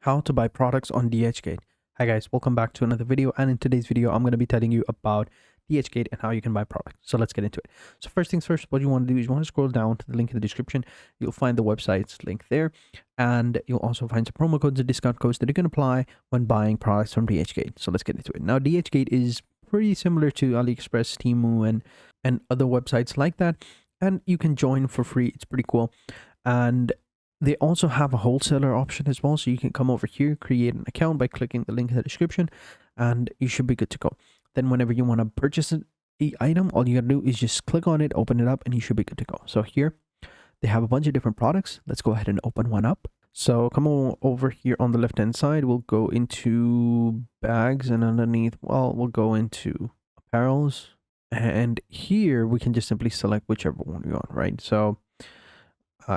How to buy products on DHgate. Hi guys, welcome back to another video, and in today's video I'm going to be telling you about DHgate and how you can buy products. So let's get into it. So first things first, what you want to do is you want to scroll down to the link in the description. You'll find the website's link there, and you'll also find some promo codes and discount codes that you can apply when buying products from DHgate. So let's get into it. Now DHgate is pretty similar to AliExpress, Temu, and other websites like that, and you can join for free. It's pretty cool. And they also have a wholesaler option as well, so you can come over here, create an account by clicking the link in the description, and you should be good to go. Then whenever you want to purchase an item, all you gotta do is just click on it, open it up, and you should be good to go. So here they have a bunch of different products. Let's go ahead and open one up. So come on over here on the left hand side, we'll go into bags, and underneath, well, we'll go into apparels, and here we can just simply select whichever one we want, right? So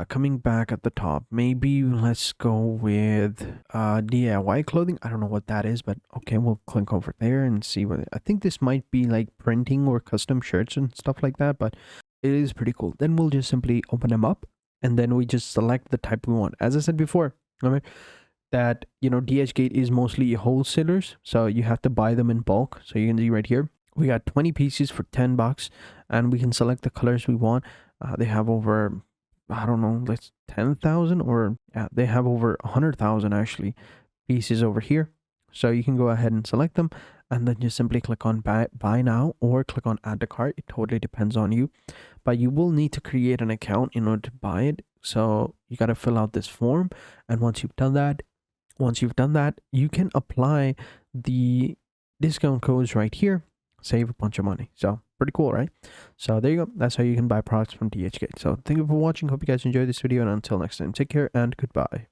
coming back at the top, maybe let's go with DIY clothing. I don't know what that is, but okay, we'll click over there and see what I think this might be, like printing or custom shirts and stuff like that, but it is pretty cool. Then we'll just simply open them up, and then we just select the type we want. As I said before, that DHgate is mostly wholesalers, so you have to buy them in bulk. So you can see right here we got 20 pieces for $10, and we can select the colors we want. They have over, I don't know, like 10,000, or yeah, they have over 100,000 actually pieces over here. So you can go ahead and select them, and then just simply click on buy now or click on add to cart. It totally depends on you, but you will need to create an account in order to buy it. So you got to fill out this form, and once you've done that, you can apply the discount codes right here, save a bunch of money. So pretty cool, right? So there you go. That's how you can buy products from DHgate. So thank you for watching. Hope you guys enjoyed this video, and until next time, take care and goodbye.